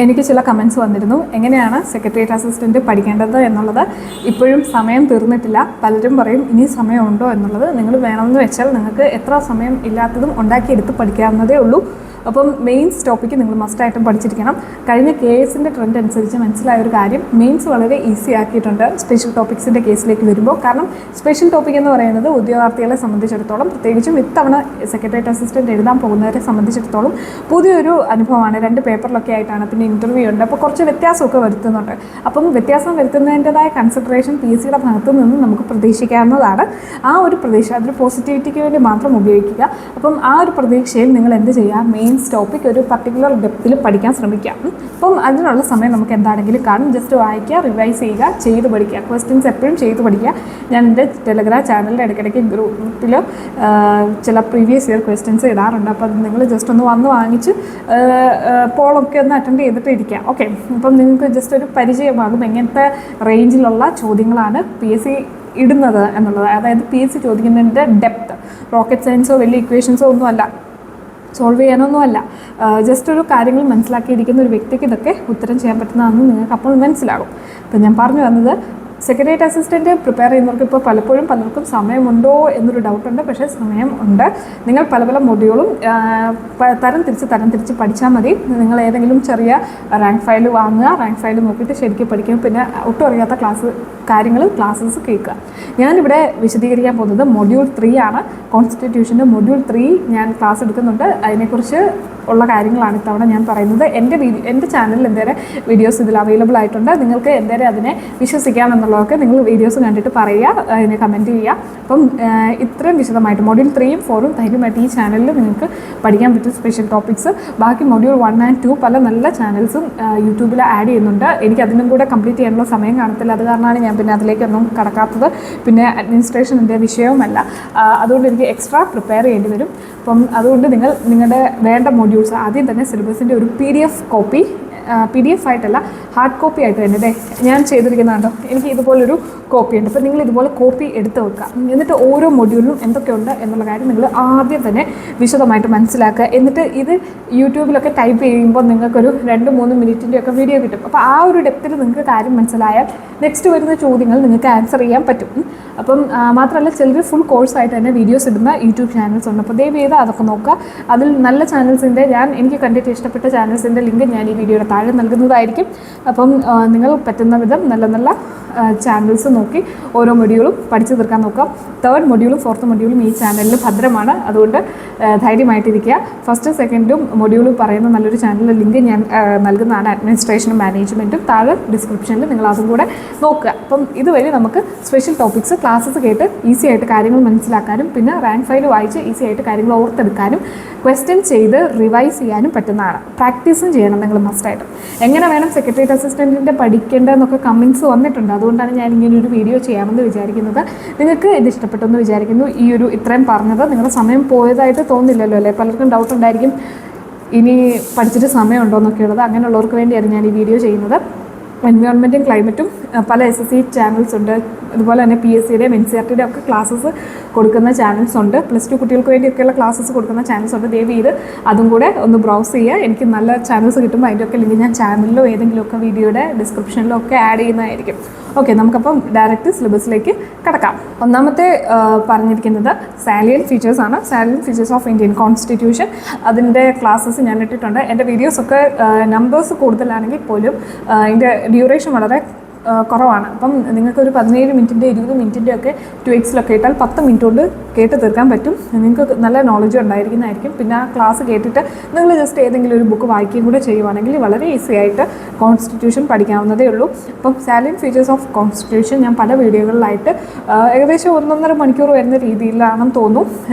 എനിക്ക് ചില കമൻസ് വന്നിരുന്നു എങ്ങനെയാണ് സെക്രട്ടേറിയറ്റ് അസിസ്റ്റൻറ്റ് പഠിക്കേണ്ടത് എന്നുള്ളത്. ഇപ്പോഴും സമയം തീർന്നിട്ടില്ല. പലരും പറയും ഇനി സമയമുണ്ടോ എന്നുള്ളത്. നിങ്ങൾ വേണമെന്ന് വെച്ചാൽ നിങ്ങൾക്ക് എത്ര സമയം ഇല്ലാത്തതും ഉണ്ടാക്കിയെടുത്ത് പഠിക്കാവുന്നതേ ഉള്ളൂ. അപ്പം മെയിൻസ് ടോപ്പിക്ക് നിങ്ങൾ മസ്റ്റായിട്ടും പഠിച്ചിരിക്കണം. കഴിഞ്ഞ കേസിൻ്റെ ട്രെൻഡ് അനുസരിച്ച് മനസ്സിലായ ഒരു കാര്യം, മെയിൻസ് വളരെ ഈസി ആക്കിയിട്ടുണ്ട് സ്പെഷ്യൽ ടോപ്പിക്സിൻ്റെ കേസിലേക്ക് വരുമ്പോൾ. കാരണം സ്പെഷ്യൽ ടോപ്പിക് എന്ന് പറയുന്നത് ഉദ്യോഗാർത്ഥികളെ സംബന്ധിച്ചിടത്തോളം, പ്രത്യേകിച്ചും ഇത്തവണ സെക്രട്ടേറിയറ്റ് അസിസ്റ്റൻറ്റ് എഴുതാൻ പോകുന്നവരെ സംബന്ധിച്ചിടത്തോളം പുതിയൊരു അനുഭവമാണ്. 2 പേപ്പറിലൊക്കെ ആയിട്ടാണ്, പിന്നെ ഇൻ്റർവ്യൂ ഉണ്ട്. അപ്പോൾ കുറച്ച് വ്യത്യാസമൊക്കെ വരുത്തുന്നുണ്ട്. അപ്പം വ്യത്യാസം വരുത്തുന്നതിൻ്റെതായ കൺസിഡറേഷൻ PSCയുടെ ഭാഗത്തു നിന്ന് നമുക്ക് പ്രതീക്ഷിക്കാവുന്നതാണ്. ആ ഒരു പ്രതീക്ഷ, അതൊരു പോസിറ്റിവിറ്റിക്ക് വേണ്ടി മാത്രം ഉപയോഗിക്കുക. അപ്പം ആ ഒരു പ്രതീക്ഷയിൽ നിങ്ങൾ എന്ത് ചെയ്യുക, മെയിൻസ് ടോപ്പിക് ഒരു പർട്ടിക്കുലർ ഡെപ്തിൽ പഠിക്കാൻ ശ്രമിക്കാം. അപ്പം അതിനുള്ള സമയം നമുക്ക് എന്താണെങ്കിലും കാണും. ജസ്റ്റ് വായിക്കുക, റിവൈസ് ചെയ്യുക, ചെയ്ത് പഠിക്കുക. ക്വസ്റ്റ്യൻസ് എപ്പോഴും ചെയ്ത് പഠിക്കുക. ഞാൻ എൻ്റെ ടെലഗ്രാം ചാനലിൻ്റെ ഇടയ്ക്കിടയ്ക്ക് ഗ്രൂപ്പിൽ ചില പ്രീവിയസ് ഇയർ ക്വസ്റ്റ്യൻസ് ഇടാറുണ്ട്. അപ്പോൾ നിങ്ങൾ ജസ്റ്റ് ഒന്ന് വന്ന് വാങ്ങിച്ച് പോളൊക്കെ ഒന്ന് അറ്റൻഡ് ചെയ്തിട്ട് ഇരിക്കുക. ഓക്കെ, അപ്പം നിങ്ങൾക്ക് ജസ്റ്റ് ഒരു പരിചയമാകും എങ്ങനത്തെ റേഞ്ചിലുള്ള ചോദ്യങ്ങളാണ് PSC ഇടുന്നത് എന്നുള്ളത്. അതായത് PSC ചോദിക്കുന്നതിൻ്റെ ഡെപ്ത്, റോക്കറ്റ് സയൻസോ വലിയ ഇക്വേഷൻസോ ഒന്നുമല്ല, സോൾവ് ചെയ്യാനൊന്നുമല്ല. ജസ്റ്റ് ഒരു കാര്യങ്ങൾ മനസ്സിലാക്കിയിരിക്കുന്ന ഒരു വ്യക്തിക്ക് ഇതൊക്കെ ഉത്തരം ചെയ്യാൻ പറ്റുന്നതാണെന്ന് നിങ്ങൾക്ക് അപ്പോൾ മനസ്സിലാകും. ഇപ്പം ഞാൻ പറഞ്ഞു വന്നത്, സെക്രട്ടേറിയറ്റ് അസിസ്റ്റൻറ്റ് പ്രിപ്പയർ ചെയ്യുന്നവർക്ക് ഇപ്പോൾ പലർക്കും സമയമുണ്ടോ എന്നൊരു ഡൗട്ടുണ്ട്. പക്ഷേ സമയം ഉണ്ട്. നിങ്ങൾ പല മൊഡ്യൂളും തരം തിരിച്ച് പഠിച്ചാൽ മതി. നിങ്ങൾ ഏതെങ്കിലും ചെറിയ റാങ്ക് ഫയൽ വാങ്ങുക, റാങ്ക് ഫയൽ നോക്കിയിട്ട് ശരിക്കും പഠിക്കുക. പിന്നെ ഒട്ടും അറിയാത്ത ക്ലാസ്സസ് കേൾക്കുക. ഞാനിവിടെ വിശദീകരിക്കാൻ പോകുന്നത് മൊഡ്യൂൾ 3 ആണ്. കോൺസ്റ്റിറ്റ്യൂഷൻ്റെ മൊഡ്യൂൾ 3 ഞാൻ ക്ലാസ് എടുക്കുന്നുണ്ട്. അതിനെക്കുറിച്ച് ഉള്ള കാര്യങ്ങളാണ് ഇത്തവണ ഞാൻ പറയുന്നത്. എൻ്റെ ചാനലിൽ എന്തേരെ വീഡിയോസ് ഇതിൽ അവൈലബിൾ ആയിട്ടുണ്ട്. നിങ്ങൾക്ക് എന്തേരെ അതിനെ വിശ്വസിക്കാമെന്നുള്ളതൊക്കെ നിങ്ങൾ വീഡിയോസ് കണ്ടിട്ട് പറയുക, അതിനെ കമൻറ്റ് ചെയ്യുക. അപ്പം ഇത്രയും വിശദമായിട്ട് മൊഡ്യൂൾ 3ഉം 4ഉം ധൈര്യമായിട്ട് ഈ ചാനലിൽ നിങ്ങൾക്ക് പഠിക്കാൻ പറ്റും സ്പെഷ്യൽ ടോപ്പിക്സ്. ബാക്കി മൊഡ്യൂൾ 1 and 2 പല നല്ല ചാനൽസും യൂട്യൂബിൽ ആഡ് ചെയ്യുന്നുണ്ട്. എനിക്ക് അതിനും കൂടെ കംപ്ലീറ്റ് ചെയ്യാനുള്ള സമയം കാണത്തില്ല. അത് കാരണമാണ് ഞാൻ പിന്നെ അതിലേക്കൊന്നും കടക്കാത്തത്. പിന്നെ അഡ്മിനിസ്ട്രേഷൻ്റെ വിഷയവുമല്ല, അതുകൊണ്ട് എനിക്ക് എക്സ്ട്രാ പ്രിപ്പയർ ചെയ്യേണ്ടി വരും. അപ്പം അതുകൊണ്ട് നിങ്ങളുടെ വേണ്ട മൊഡ്യൂൾസ് ആദ്യം തന്നെ സിലബസിൻ്റെ ഒരു PDF കോപ്പി, PDF ആയിട്ടല്ല ഹാർഡ് കോപ്പി ആയിട്ട് തന്നെ ഞാൻ ചെയ്തിരിക്കുന്നതുണ്ടോ, എനിക്ക് ഇതുപോലൊരു കോപ്പി ഉണ്ട്. അപ്പോൾ നിങ്ങൾ ഇതുപോലെ കോപ്പി എടുത്ത് വെക്കുക. എന്നിട്ട് ഓരോ മൊഡ്യൂളിലും എന്തൊക്കെയുണ്ട് എന്നുള്ള കാര്യം നിങ്ങൾ ആദ്യം തന്നെ വിശദമായിട്ട് മനസ്സിലാക്കുക. എന്നിട്ട് ഇത് യൂട്യൂബിലൊക്കെ ടൈപ്പ് ചെയ്യുമ്പോൾ നിങ്ങൾക്കൊരു 2-3 മിനിറ്റിൻ്റെയൊക്കെ വീഡിയോ കിട്ടും. അപ്പോൾ ആ ഒരു ഡെപ്തിൽ നിങ്ങൾക്ക് കാര്യം മനസ്സിലായാൽ നെക്സ്റ്റ് വരുന്ന ചോദ്യങ്ങൾ നിങ്ങൾക്ക് ആൻസർ ചെയ്യാൻ പറ്റും. അപ്പം മാത്രമല്ല, ചിലർ ഫുൾ കോഴ്സായിട്ട് തന്നെ വീഡിയോസ് ഇടുന്ന യൂട്യൂബ് ചാനൽസ് ഉണ്ട്. അപ്പോൾ ദയവ് ചെയ്ത് അതൊക്കെ നോക്കുക. അതിൽ നല്ല ചാനൽസിൻ്റെ എനിക്ക് കണ്ടിട്ട് ഇഷ്ടപ്പെട്ട ചാനൽസിൻ്റെ ലിങ്ക് ഞാൻ ഈ വീഡിയോയുടെ താഴെ നൽകുന്നതായിരിക്കും. അപ്പം നിങ്ങൾ പറ്റുന്ന വിധം നല്ല ചാനൽസ് നോക്കി ഓരോ മൊഡ്യൂളും പഠിച്ചു തീർക്കാൻ നോക്കുക. 3rd മൊഡ്യൂളും 4th മൊഡ്യൂളും ഈ ചാനലിൽ ഭദ്രമാണ്. അതുകൊണ്ട് ധൈര്യമായിട്ടിരിക്കുക. 1st 2nd മൊഡ്യൂളും പറയുന്ന നല്ലൊരു ചാനലിൻ്റെ ലിങ്ക് ഞാൻ നൽകുന്നതാണ്, അഡ്മിനിസ്ട്രേഷനും മാനേജ്മെൻറ്റും. താഴെ ഡിസ്ക്രിപ്ഷനിൽ നിങ്ങൾ അതും കൂടെ നോക്കുക. അപ്പം ഇതുവഴി നമുക്ക് സ്പെഷ്യൽ ടോപ്പിക്സ് ക്ലാസ്സസ് കേട്ട് ഈസി ആയിട്ട് കാര്യങ്ങൾ മനസ്സിലാക്കാനും, പിന്നെ റാങ്ക് ഫയൽ വായിച്ച് ഈസി ആയിട്ട് കാര്യങ്ങൾ ഓർത്തെടുക്കാനും, ക്വസ്റ്റ്യൻ ചെയ്ത് റിവൈസ് ചെയ്യാനും പറ്റുന്നതാണ്. പ്രാക്ടീസും ചെയ്യണം നിങ്ങൾ മസ്റ്റായിട്ട്. എങ്ങനെ വേണം സെക്രട്ടേറിയറ്റ് അസിസ്റ്റൻറ്റിൻ്റെ പഠിക്കേണ്ടതെന്നൊക്കെ കമൻസ് വന്നിട്ടുണ്ട്. അതുകൊണ്ടാണ് ഞാൻ ഇങ്ങനൊരു വീഡിയോ ചെയ്യാമെന്ന് വിചാരിക്കുന്നത്. നിങ്ങൾക്ക് ഇത് ഇഷ്ടപ്പെട്ടെന്ന് വിചാരിക്കുന്നു. ഇത്രയും പറഞ്ഞത് നിങ്ങളുടെ സമയം പോയതായിട്ട് തോന്നില്ലല്ലോ അല്ലേ? പലർക്കും ഡൗട്ട് ഉണ്ടായിരിക്കും ഇനി പഠിച്ചിട്ട് സമയമുണ്ടോ എന്നൊക്കെയുള്ളത്. അങ്ങനെയുള്ളവർക്ക് വേണ്ടിയാണ് ഞാൻ ഈ വീഡിയോ ചെയ്യുന്നത്. എൻവയോൺമെൻറ്റും ക്ലൈമറ്റും പല SSC ചാനൽസ് ഉണ്ട്. അതുപോലെ തന്നെ PSCയുടെയും NCERTയുടെയും ഒക്കെ ക്ലാസ്സസ് കൊടുക്കുന്ന ചാനൽസ് ഉണ്ട്. +2 കുട്ടികൾക്ക് വേണ്ടിയൊക്കെയുള്ള ക്ലാസ്സസ് കൊടുക്കുന്ന ചാനൽസ് ഉണ്ട്. ദയവ് ചെയ്ത് അതും കൂടെ ഒന്ന് ബ്രൗസ് ചെയ്യുക. എനിക്ക് നല്ല ചാനൽസ് കിട്ടുമ്പോൾ അതിൻ്റെയൊക്കെ ലിങ്ക് ഞാൻ ചാനലിലോ ഏതെങ്കിലുമൊക്കെ വീഡിയോയുടെ ഡിസ്ക്രിപ്ഷനിലോ ഒക്കെ ആഡ് ചെയ്യുന്നതായിരിക്കും. ഓക്കെ, നമുക്കപ്പം ഡയറക്റ്റ് സിലബസിലേക്ക് കടക്കാം. ഒന്നാമത്തെ പറഞ്ഞിരിക്കുന്നത് സാലിയൻറ്റ് ഫീച്ചേഴ്സ് ആണ്. Salient features of Indian constitution. അതിൻ്റെ ക്ലാസ്സസ് ഞാൻ ഇട്ടിട്ടുണ്ട്. എൻ്റെ വീഡിയോസൊക്കെ നമ്പേഴ്സ് കൂടുതലാണെങ്കിൽ പോലും അതിൻ്റെ ഡ്യൂറേഷൻ വളരെ കുറവാണ്. അപ്പം നിങ്ങൾക്കൊരു 17 മിനിറ്റിൻ്റെ 20 മിനിറ്റിൻ്റെ ഒക്കെ 2x ഇട്ടാൽ 10 മിനിറ്റ് കൊണ്ട് കേട്ട് തീർക്കാൻ പറ്റും. നിങ്ങൾക്ക് നല്ല നോളജ് ഉണ്ടായിരിക്കുന്നതായിരിക്കും. പിന്നെ ആ ക്ലാസ് കേട്ടിട്ട് നിങ്ങൾ ജസ്റ്റ് ഏതെങ്കിലും ഒരു ബുക്ക് വായിക്കുകയും കൂടെ ചെയ്യുവാണെങ്കിൽ വളരെ ഈസി ആയിട്ട് കോൺസ്റ്റിറ്റ്യൂഷൻ പഠിക്കാവുന്നതേ ഉള്ളൂ. അപ്പം സാലിയൻറ്റ് ഫീച്ചേഴ്സ് ഓഫ് കോൺസ്റ്റിറ്റ്യൂഷൻ ഞാൻ പല വീഡിയോകളിലായിട്ട് ഏകദേശം 1.5 മണിക്കൂർ വരുന്ന രീതിയിലാണെന്ന് തോന്നുന്നു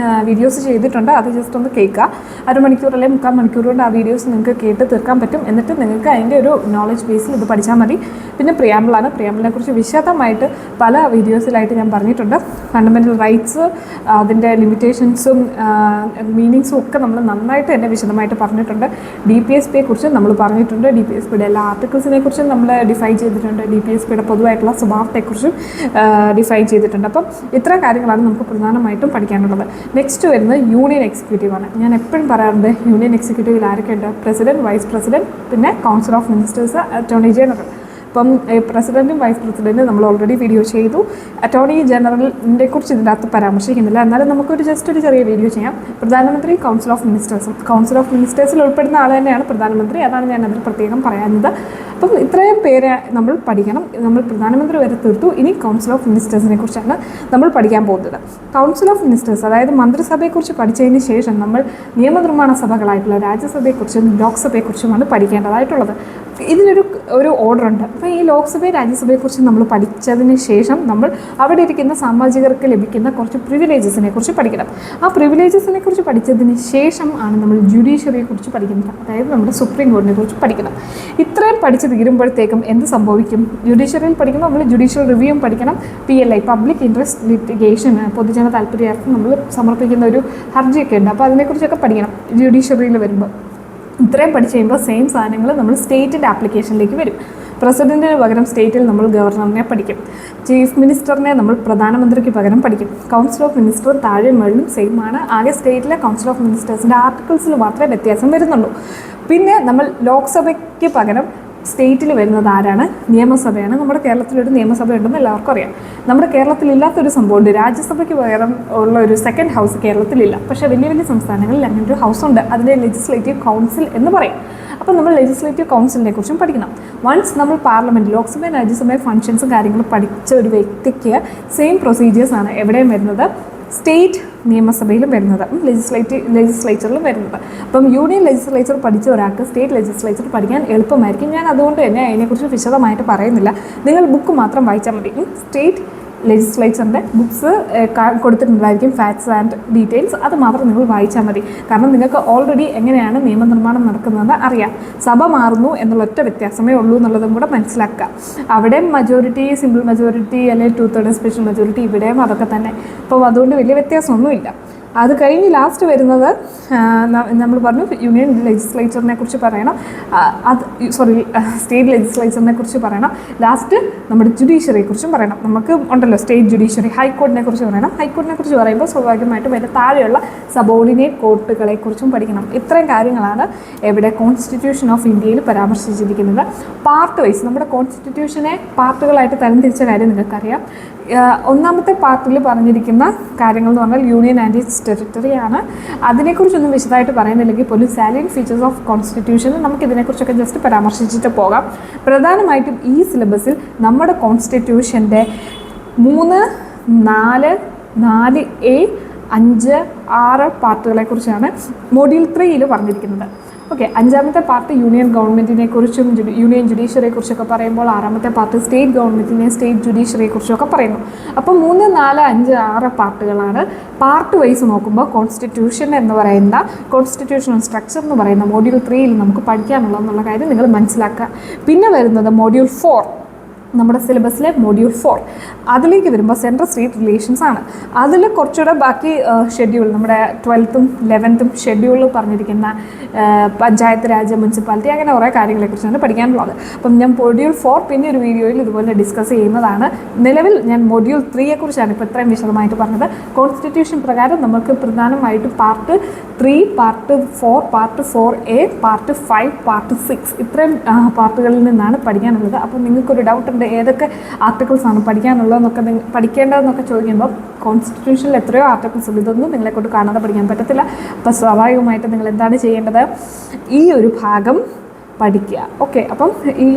വീഡിയോസ് ചെയ്തിട്ടുണ്ട്. അത് ജസ്റ്റ് ഒന്ന് കേൾക്കുക. 1/2 മണിക്കൂർ അല്ലെങ്കിൽ 3/4 മണിക്കൂർ കൊണ്ട് ആ വീഡിയോസ് നിങ്ങൾക്ക് കേട്ട് തീർക്കാൻ പറ്റും. എന്നിട്ട് നിങ്ങൾക്ക് അതിൻ്റെ ഒരു നോളജ് ബേസിൽ ഇത് പഠിച്ചാൽ മതി. പിന്നെ പ്രിയാമ്പിളിനെ കുറിച്ച് വിശദമായിട്ട് പല വീഡിയോസിലായിട്ട് ഞാൻ പറഞ്ഞിട്ടുണ്ട്. ഫണ്ടമെൻ്റൽ റൈറ്റ്സ്, അതിൻ്റെ ലിമിറ്റേഷൻസും മീനിങ്സും ഒക്കെ നമ്മൾ നന്നായിട്ട് തന്നെ വിശദമായിട്ട് പറഞ്ഞിട്ടുണ്ട്. DPSP കുറിച്ച് നമ്മൾ പറഞ്ഞിട്ടുണ്ട്. DPSPയുടെ എല്ലാ ആർട്ടിക്കിൾസിനെ കുറിച്ചും നമ്മൾ ഡിഫൈൻ ചെയ്തിട്ടുണ്ട്. DPSPയുടെ പൊതുവായിട്ടുള്ള സ്വഭാവത്തെക്കുറിച്ചും ഡിഫൈൻ ചെയ്തിട്ടുണ്ട്. അപ്പം ഇത്രയും കാര്യങ്ങളാണ് നമുക്ക് പ്രധാനമായിട്ടും പഠിക്കാനുള്ളത്. നെക്സ്റ്റ് വരുന്നത് യൂണിയൻ എക്സിക്യൂട്ടീവാണ്. ഞാൻ എപ്പോഴും പറയാറുണ്ട്, യൂണിയൻ എക്സിക്യൂട്ടീവിൽ ആരൊക്കെയുണ്ട്? പ്രസിഡന്റ്, വൈസ് പ്രസിഡന്റ്, പിന്നെ council of ministers, attorney general. അപ്പം പ്രസിഡൻറ്റും വൈസ് പ്രസിഡൻറ്റും നമ്മൾ ഓൾറെഡി വീഡിയോ ചെയ്തു. അറ്റോർണി ജനറലിനെ കുറിച്ച് ഇതിൻ്റെ അകത്ത് പരാമർശിക്കുന്നില്ല. എന്നാലും നമുക്കൊരു ജസ്റ്റ് ഒരു ചെറിയ വീഡിയോ ചെയ്യാം. പ്രധാനമന്ത്രി, കൗൺസിൽ ഓഫ് മിനിസ്റ്റേഴ്സും. കൗൺസിൽ ഓഫ് മിനിസ്റ്റേഴ്സിൽ ഉൾപ്പെടുന്ന ആൾ തന്നെയാണ് പ്രധാനമന്ത്രി. അതാണ് ഞാൻ അതിൽ പ്രത്യേകം പറയുന്നത്. അപ്പം ഇത്രയും പേരെ നമ്മൾ പഠിക്കണം. നമ്മൾ പ്രധാനമന്ത്രി വരെ തീർത്തു. ഇനി കൗൺസിൽ ഓഫ് മിനിസ്റ്റേഴ്സിനെ കുറിച്ചാണ് നമ്മൾ പഠിക്കാൻ പോകുന്നത്. കൗൺസിൽ ഓഫ് മിനിസ്റ്റേഴ്സ്, അതായത് മന്ത്രിസഭയെക്കുറിച്ച് പഠിച്ചതിന് ശേഷം നമ്മൾ നിയമനിർമ്മാണ സഭകളായിട്ടുള്ള രാജ്യസഭയെക്കുറിച്ചും ലോക്സഭയെക്കുറിച്ചുമാണ് പഠിക്കേണ്ടതായിട്ടുള്ളത്. ഇതിനൊരു ഓർഡർ ഉണ്ട്. അപ്പോൾ ഈ ലോക്സഭയും രാജ്യസഭയെക്കുറിച്ച് നമ്മൾ പഠിച്ചതിന് ശേഷം നമ്മൾ അവിടെ ഇരിക്കുന്ന സാമാജികർക്ക് ലഭിക്കുന്ന കുറച്ച് പ്രിവിലേജസിനെ കുറിച്ച് പഠിക്കണം. ആ പ്രിവിലേജസിനെ കുറിച്ച് പഠിച്ചതിന് ശേഷം ആണ് നമ്മൾ ജുഡീഷ്യറിയെക്കുറിച്ച് പഠിക്കുന്നത്. അതായത് നമ്മുടെ സുപ്രീം കോടതിനെ കുറിച്ച് പഠിക്കണം. ഇത്രയും പഠിച്ച് തീരുമ്പോഴത്തേക്കും എന്ത് സംഭവിക്കും? ജുഡീഷ്യറിയിൽ പഠിക്കുമ്പോൾ നമ്മൾ ജുഡീഷ്യൽ റിവ്യൂവും പഠിക്കണം. PLI, പബ്ലിക് ഇൻട്രസ്റ്റ് ലിറ്റിഗേഷൻ, പൊതുജന താല്പര്യാർത്ഥം നമ്മൾ സമർപ്പിക്കുന്ന ഒരു ഹർജിയൊക്കെ ഉണ്ട്. അപ്പോൾ അതിനെക്കുറിച്ചൊക്കെ പഠിക്കണം ജുഡീഷ്യറിയിൽ വരുമ്പോൾ. ഇത്രയും പഠിച്ച് കഴിയുമ്പോൾ സെയിം സാധനങ്ങൾ നമ്മൾ സ്റ്റേറ്റിൻ്റെ ആപ്ലിക്കേഷനിലേക്ക് വരും. പ്രസിഡൻറ്റിന് പകരം സ്റ്റേറ്റിൽ നമ്മൾ ഗവർണറിനെ പഠിക്കും. ചീഫ് മിനിസ്റ്ററിനെ നമ്മൾ പ്രധാനമന്ത്രിക്ക് പകരം പഠിക്കും. കൗൺസിൽ ഓഫ് മിനിസ്റ്റർ താഴെ മുകളിലും സെയിം ആണ്. ആകെ സ്റ്റേറ്റിലെ കൗൺസിൽ ഓഫ് മിനിസ്റ്റേഴ്സിൻ്റെ ആർട്ടിക്കിൾസിൽ മാത്രമേ വ്യത്യാസം വരുന്നുള്ളൂ. പിന്നെ നമ്മൾ ലോക്സഭയ്ക്ക് പകരം സ്റ്റേറ്റിൽ വരുന്നത് ആരാണ്? നിയമസഭയാണ്. നമ്മുടെ കേരളത്തിലൊരു നിയമസഭ ഉണ്ടെന്ന് എല്ലാവർക്കും അറിയാം. നമ്മുടെ കേരളത്തിലില്ലാത്തൊരു സംഭവമുണ്ട്. രാജ്യസഭയ്ക്ക് പകരം ഉള്ള ഒരു സെക്കൻഡ് ഹൗസ് കേരളത്തിലില്ല. പക്ഷേ വലിയ വലിയ സംസ്ഥാനങ്ങളിൽ അങ്ങനെ ഒരു ഹൗസ് ഉണ്ട്. അതിനെ ലെജിസ്ലേറ്റീവ് കൗൺസിൽ എന്ന് പറയും. അപ്പോൾ നമ്മൾ ലെജിസ്ലേറ്റീവ് കൗൺസിലിനെ കുറിച്ചും പഠിക്കണം. വൺസ് നമ്മൾ പാർലമെൻറ്റ്, ലോക്സഭയും രാജ്യസഭയും ഫങ്ഷൻസും കാര്യങ്ങളും പഠിച്ച ഒരു വ്യക്തിക്ക് സെയിം പ്രൊസീജിയേഴ്സാണ് എവിടെയും വരുന്നത്, സ്റ്റേറ്റ് നിയമസഭയിലും വരുന്നത്, ലെജിസ്ലേച്ചറിലും വരുന്നത്. അപ്പം യൂണിയൻ ലെജിസ്ലേച്ചർ പഠിച്ച ഒരാൾക്ക് സ്റ്റേറ്റ് ലെജിസ്ലേച്ചർ പഠിക്കാൻ എളുപ്പമായിരിക്കും. ഞാൻ അതുകൊണ്ട് തന്നെ അതിനെക്കുറിച്ച് വിശദമായിട്ട് പറയുന്നില്ല. നിങ്ങൾ ബുക്ക് മാത്രം വായിച്ചാൽ മതി. സ്റ്റേറ്റ് ലെജിസ്ലേച്ചറിൻ്റെ ബുക്സ് കൊടുത്തിട്ടുണ്ടായിരിക്കും, ഫാക്ട്സ് ആൻഡ് ഡീറ്റെയിൽസ്. അത് മാത്രം നിങ്ങൾ വായിച്ചാൽ മതി. കാരണം നിങ്ങൾക്ക് ഓൾറെഡി എങ്ങനെയാണ് നിയമനിർമ്മാണം നടക്കുന്നതെന്ന് അറിയാം. സഭ മാറുന്നു എന്നുള്ള ഒറ്റ വ്യത്യാസമേ ഉള്ളൂ എന്നുള്ളതും കൂടെ മനസ്സിലാക്കുക. അവിടെയും മജോറിറ്റി, സിമ്പിൾ മജോറിറ്റി അല്ലെങ്കിൽ 2/3 സ്പെഷ്യൽ മജോറിറ്റി, ഇവിടെയും അതൊക്കെ തന്നെ. അപ്പോൾ അതുകൊണ്ട് വലിയ വ്യത്യാസമൊന്നുമില്ല. അത് കഴിഞ്ഞ് ലാസ്റ്റ് വരുന്നത് നമ്മൾ പറഞ്ഞു യൂണിയൻ ലെജിസ്ലേച്ചറിനെ കുറിച്ച് പറയണം. സ്റ്റേറ്റ് ലെജിസ്ലേച്ചറിനെ കുറിച്ച് പറയണം. ലാസ്റ്റ് നമ്മുടെ ജുഡീഷ്യറിയെക്കുറിച്ചും പറയണം. നമുക്ക് ഉണ്ടല്ലോ സ്റ്റേറ്റ് ജുഡീഷ്യറി. ഹൈക്കോടതിനെ കുറിച്ച് പറയണം. ഹൈക്കോടതിനെ കുറിച്ച് പറയുമ്പോൾ സ്വാഭാവികമായിട്ടും അതിൻ്റെ താഴെയുള്ള സബോർഡിനേറ്റ് കോർട്ടുകളെക്കുറിച്ചും പഠിക്കണം. ഇത്രയും കാര്യങ്ങളാണ് ഇവിടെ കോൺസ്റ്റിറ്റ്യൂഷൻ ഓഫ് ഇന്ത്യയിൽ പരാമർശിച്ചിരിക്കുന്നത്. പാർട്ട് വൈസ് നമ്മുടെ കോൺസ്റ്റിറ്റ്യൂഷനെ പാർട്ടുകളായിട്ട് തരംതിരിച്ച കാര്യം നിങ്ങൾക്കറിയാം. ഒന്നാമത്തെ പാർട്ടിൽ പറഞ്ഞിരിക്കുന്ന കാര്യങ്ങൾ എന്ന് പറഞ്ഞാൽ യൂണിയൻ ആൻഡ് ഇറ്റ്സ് ടെറിട്ടറിയാണ്. അതിനെക്കുറിച്ചൊന്നും വിശദമായിട്ട് പറയുന്നില്ലെങ്കിൽ പോലും സാലിയൻറ്റ് ഫീച്ചേഴ്സ് ഓഫ് കോൺസ്റ്റിറ്റ്യൂഷനിൽ നമുക്കിതിനെക്കുറിച്ചൊക്കെ ജസ്റ്റ് പരാമർശിച്ചിട്ട് പോകാം. പ്രധാനമായിട്ടും ഈ സിലബസിൽ നമ്മുടെ കോൺസ്റ്റിറ്റ്യൂഷൻ്റെ 3, 4, 4A, 5, 6 പാർട്ടുകളെക്കുറിച്ചാണ് മോഡ്യൂൾ 3യിൽ പറഞ്ഞിരിക്കുന്നത്. ഓക്കെ, 5ാമത്തെ പാർട്ട് യൂണിയൻ ഗവൺമെൻറ്റിനെ കുറിച്ചും യൂണിയൻ ജുഡീഷ്യറിയെ കുറിച്ചൊക്കെ പറയുമ്പോൾ 6ാമത്തെ പാർട്ട് സ്റ്റേറ്റ് ഗവൺമെൻറ്റിനെ, സ്റ്റേറ്റ് ജുഡീഷ്യറിയെ കുറിച്ചൊക്കെ പറയുന്നു. അപ്പോൾ 3, 4, 5, 6 പാർട്ടുകളാണ്. പാർട്ട് വൈസ് നോക്കുമ്പോൾ കോൺസ്റ്റിറ്റ്യൂഷൻ എന്ന് പറയുന്ന കോൺസ്റ്റിറ്റ്യൂഷണൽ സ്ട്രക്ചർ എന്ന് പറയുന്ന മോഡ്യൂൾ 3യിൽ നമുക്ക് പഠിക്കാനുള്ളതെന്നുള്ള കാര്യം നിങ്ങൾ മനസ്സിലാക്കുക. പിന്നെ വരുന്നത് മോഡ്യൂൾ 4, നമ്മുടെ സിലബസിലെ മോഡ്യൂൾ 4. അതിലേക്ക് വരുമ്പോൾ സെൻട്രൽ സ്റ്റേറ്റ് റിലേഷൻസ് ആണ്. അതിൽ കുറച്ചുകൂടെ ബാക്കി ഷെഡ്യൂൾ, നമ്മുടെ 12th, 11th ഷെഡ്യൂളിൽ പറഞ്ഞിരിക്കുന്ന പഞ്ചായത്ത് രാജ്, മുനിസിപ്പാലിറ്റി, അങ്ങനെ കുറേ കാര്യങ്ങളെക്കുറിച്ചാണ് പഠിക്കാനുള്ളത്. അപ്പം ഞാൻ മോഡ്യൂൾ 4 പിന്നെ ഒരു വീഡിയോയിൽ ഇതുപോലെ ഡിസ്കസ് ചെയ്യുന്നതാണ്. നിലവിൽ ഞാൻ മോഡ്യൂൾ 3യെക്കുറിച്ചാണ് ഇപ്പോൾ ഇത്രയും വിശദമായിട്ട് പറഞ്ഞത്. കോൺസ്റ്റിറ്റ്യൂഷൻ പ്രകാരം നമുക്ക് പ്രധാനമായിട്ടും part 3, part 4, part 4A, part 5, part 6 ഇത്രയും പാർട്ടുകളിൽ നിന്നാണ് പഠിക്കാനുള്ളത്. അപ്പോൾ നിങ്ങൾക്കൊരു ഡൗട്ട് ഉണ്ട്, ഏതൊക്കെ ആർട്ടിക്കിൾസാണ് പഠിക്കാനുള്ളതെന്നൊക്കെ പഠിക്കേണ്ടതെന്നൊക്കെ ചോദിക്കുമ്പോൾ കോൺസ്റ്റിറ്റ്യൂഷനിൽ എത്രയോ ആർട്ടിക്കിൾസ് ഉണ്ട്. ഇതൊന്നും നിങ്ങളെ കൊണ്ട് കാണാതെ പഠിക്കാൻ പറ്റത്തില്ല. അപ്പോൾ സ്വാഭാവികമായിട്ട് നിങ്ങൾ എന്താണ് ചെയ്യേണ്ടത്? ഈ ഒരു ഭാഗം പഠിക്കുക. ഓക്കെ, അപ്പം ഈ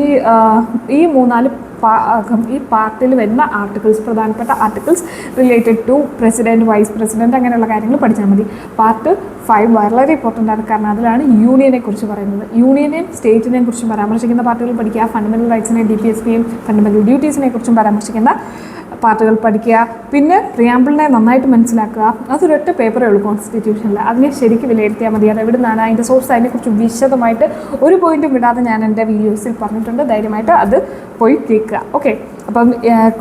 3-4 ഈ പാർട്ടിൽ വരുന്ന ആർട്ടിക്കിൾസ്, പ്രധാനപ്പെട്ട articles related to president, vice president, അങ്ങനെയുള്ള കാര്യങ്ങൾ പഠിച്ചാൽ മതി. പാർട്ട് 5 വളരെ ഇമ്പോർട്ടൻ്റ് ആണ്. കാരണം അതിലാണ് യൂണിയനെ കുറിച്ച് പറയുന്നത്. യൂണിയനെയും സ്റ്റേറ്റിനെയും കുറിച്ചും പരാമർശിക്കുന്ന പാർട്ടുകൾ പഠിക്കുക. ഫണ്ടമെൻ്റൽ റൈറ്റ്സിനെ, DPSPയും ഫണ്ടമെൻ്റൽ ഡ്യൂട്ടീസിനെ കുറിച്ചും പരാമർശിക്കുന്ന പാർട്ടുകൾ പഠിക്കുക, പിന്നെ പ്രിയാമ്പിളിനെ നന്നായിട്ട് മനസ്സിലാക്കുക. അതൊരൊറ്റ പേപ്പറേ ഉള്ളൂ കോൺസ്റ്റിറ്റ്യൂഷനിൽ. അതിനെ ശരിക്കും വിലയിരുത്തിയാൽ മതി. അത് എവിടെ നിന്നാണ് അതിൻ്റെ സോഴ്സ്, അതിനെക്കുറിച്ച് വിശദമായിട്ട് ഒരു പോയിന്റും വിടാതെ ഞാൻ എൻ്റെ വീഡിയോസിൽ പറഞ്ഞിട്ടുണ്ട്. ധൈര്യമായിട്ട് അത് പോയി കേൾക്കുക. ഓക്കെ, അപ്പം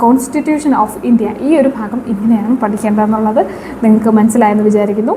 കോൺസ്റ്റിറ്റ്യൂഷൻ ഓഫ് ഇന്ത്യ ഈ ഒരു ഭാഗം ഇങ്ങനെയാണ് പഠിക്കേണ്ടതെന്നുള്ളത് നിങ്ങൾക്ക് മനസ്സിലായെന്ന് വിചാരിക്കുന്നു.